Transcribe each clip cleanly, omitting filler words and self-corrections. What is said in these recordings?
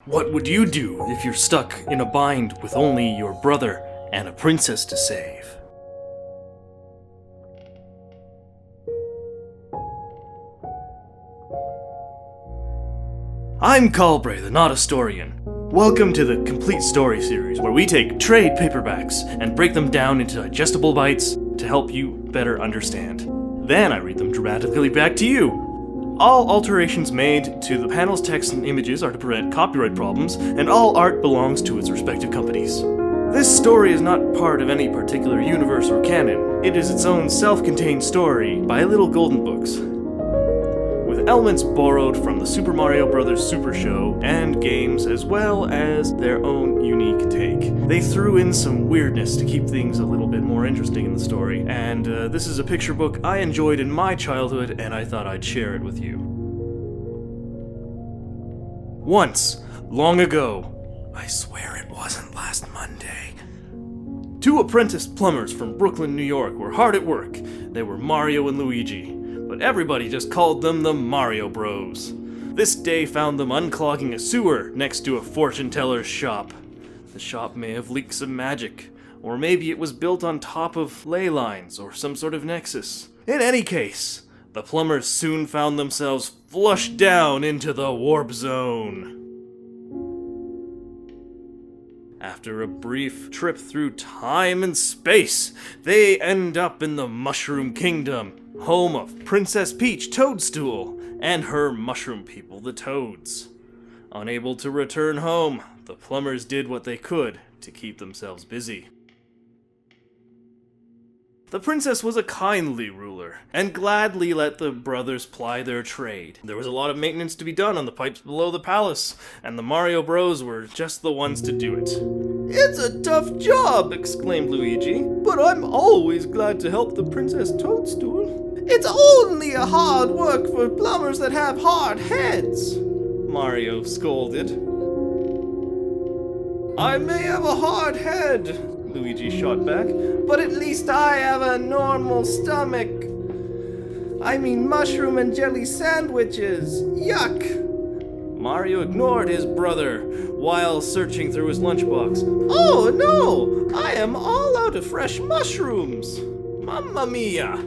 What would you do if you're stuck in a bind with only your brother and a princess to save? I'm Calbray, the Not Historian. Welcome to the Complete Story series, where we take trade paperbacks and break them down into digestible bites to help you better understand. Then I read them dramatically back to you. All alterations made to the panel's text and images are to prevent copyright problems, and all art belongs to its respective companies. This story is not part of any particular universe or canon. It is its own self-contained story by Little Golden Books, with elements borrowed from the Super Mario Bros. Super Show and games, as well as their own unique take. They threw in some weirdness to keep things a little bit more interesting in the story, and this is a picture book I enjoyed in my childhood, and I thought I'd share it with you. Once, long ago, I swear it wasn't last Monday, two apprentice plumbers from Brooklyn, New York were hard at work. They were Mario and Luigi, but everybody just called them the Mario Bros. This day found them unclogging a sewer next to a fortune teller's shop. The shop may have leaked some magic, or maybe it was built on top of ley lines or some sort of nexus. In any case, the plumbers soon found themselves flushed down into the warp zone. After a brief trip through time and space, they end up in the Mushroom Kingdom, home of Princess Peach Toadstool and her mushroom people, the Toads. Unable to return home, the plumbers did what they could to keep themselves busy. The princess was a kindly ruler, and gladly let the brothers ply their trade. There was a lot of maintenance to be done on the pipes below the palace, and the Mario Bros were just the ones to do it. "It's a tough job," exclaimed Luigi, "but I'm always glad to help the Princess Toadstool." "It's only a hard work for plumbers that have hard heads," Mario scolded. "I may have a hard head," Luigi shot back, "but at least I have a normal stomach. I mean mushroom and jelly sandwiches. Yuck!" Mario ignored his brother while searching through his lunchbox. "Oh no! I am all out of fresh mushrooms! Mamma mia!"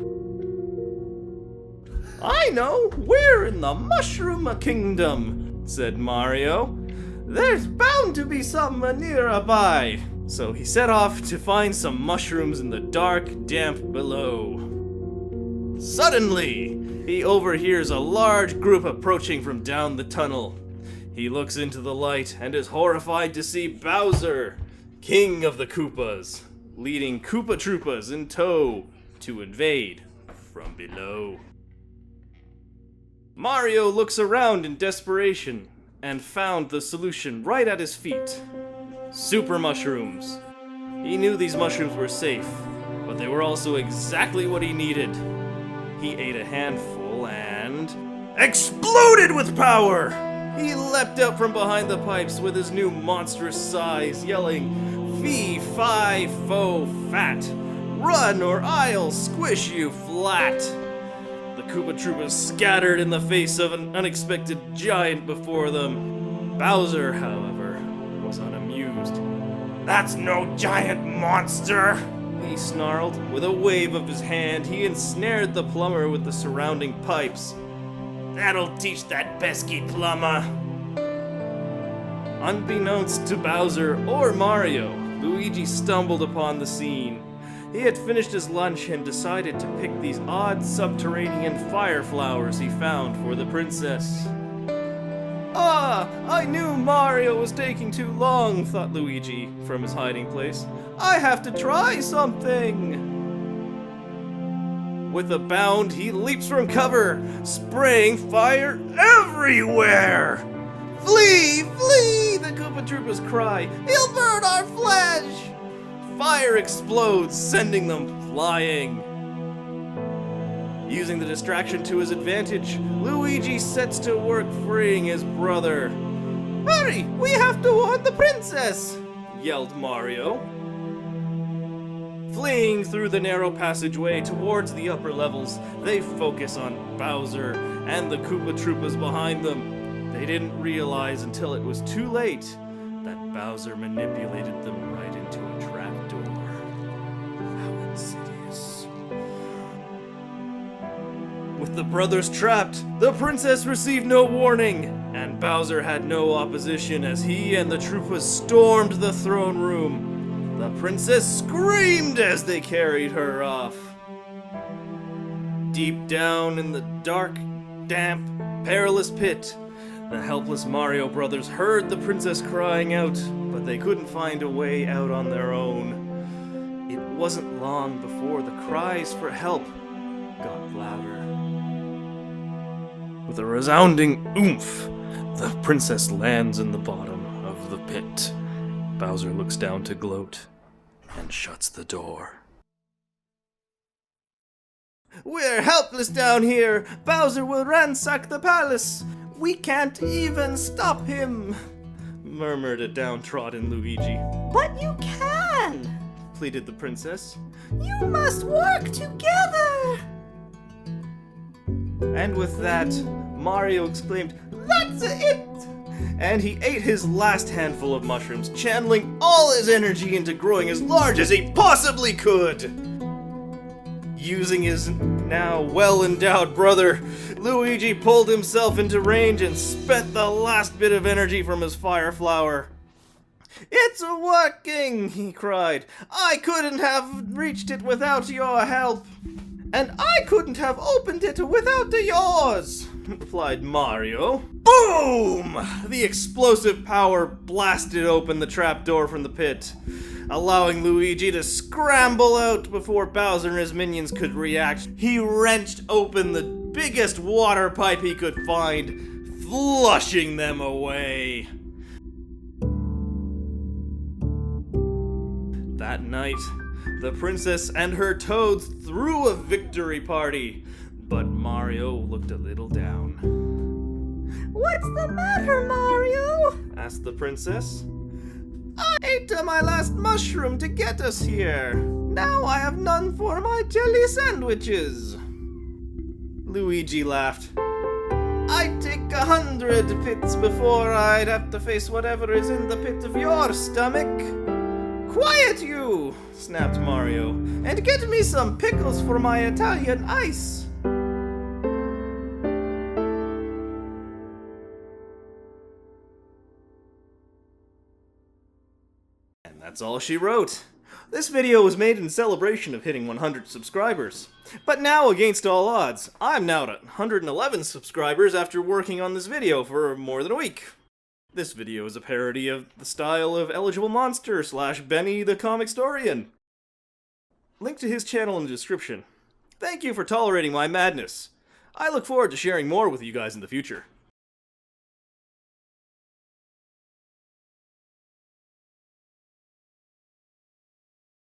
"I know! We're in the Mushroom Kingdom," said Mario. "There's bound to be some nearby." So he set off to find some mushrooms in the dark, damp below. Suddenly, he overhears a large group approaching from down the tunnel. He looks into the light and is horrified to see Bowser, King of the Koopas, leading Koopa Troopas in tow to invade from below. Mario looks around in desperation and found the solution right at his feet. Super mushrooms. He knew these mushrooms were safe, but they were also exactly what he needed. He ate a handful and exploded with power! He leapt out from behind the pipes with his new monstrous size, yelling, "Fee, fi, fo, fat! Run or I'll squish you flat!" The Koopa Troopas scattered in the face of an unexpected giant before them. Bowser, however, was unamused. "That's no giant monster!" he snarled. With a wave of his hand, he ensnared the plumber with the surrounding pipes. "That'll teach that pesky plumber!" Unbeknownst to Bowser or Mario, Luigi stumbled upon the scene. He had finished his lunch and decided to pick these odd subterranean fire flowers he found for the princess. "Ah, I knew Mario was taking too long," thought Luigi from his hiding place. "I have to try something." With a bound, he leaps from cover, spraying fire everywhere. "Flee! Flee!" the Koopa Troopas cry. "He'll burn our flesh!" Fire explodes, sending them flying. Using the distraction to his advantage, Luigi sets to work freeing his brother. "Hurry! We have to warn the princess!" yelled Mario. Fleeing through the narrow passageway towards the upper levels, they focus on Bowser and the Koopa Troopas behind them. They They didn't realize until it was too late that Bowser manipulated them right into a trapdoor. How insidious. With the brothers trapped, the princess received no warning, and Bowser had no opposition as he and the troopers stormed the throne room. The princess screamed as they carried her off. Deep down in the dark, damp, perilous pit, the helpless Mario brothers heard the princess crying out, but they couldn't find a way out on their own. It wasn't long before the cries for help got louder. With a resounding oomph, the princess lands in the bottom of the pit. Bowser looks down to gloat and shuts the door. "We're helpless down here! Bowser will ransack the palace! We can't even stop him!" murmured a downtrodden Luigi. "But you can!" pleaded the princess. "You must work together!" And with that, Mario exclaimed, "That's it!" And he ate his last handful of mushrooms, channeling all his energy into growing as large as he possibly could. Using his now well-endowed brother, Luigi pulled himself into range and spent the last bit of energy from his fire flower. "It's working!" he cried. "I couldn't have reached it without your help. And I couldn't have opened it without yours," replied Mario. Boom! The explosive power blasted open the trapdoor from the pit, allowing Luigi to scramble out before Bowser and his minions could react. He wrenched open the biggest water pipe he could find, flushing them away. That night, the princess and her toads threw a victory party, but Mario looked a little down. "What's the matter, Mario?" asked the princess. "I ate my last mushroom to get us here. Now I have none for my jelly sandwiches." Luigi laughed. "I'd take 100 pits before I'd have to face whatever is in the pit of your stomach." "Quiet you!" snapped Mario. "And get me some pickles for my Italian ice." And that's all she wrote. This video was made in celebration of hitting 100 subscribers. But now, against all odds, I'm now at 111 subscribers after working on this video for more than a week. This video is a parody of the style of Eligible Monster / Benny the Comic Storian. Link to his channel in the description. Thank you for tolerating my madness. I look forward to sharing more with you guys in the future.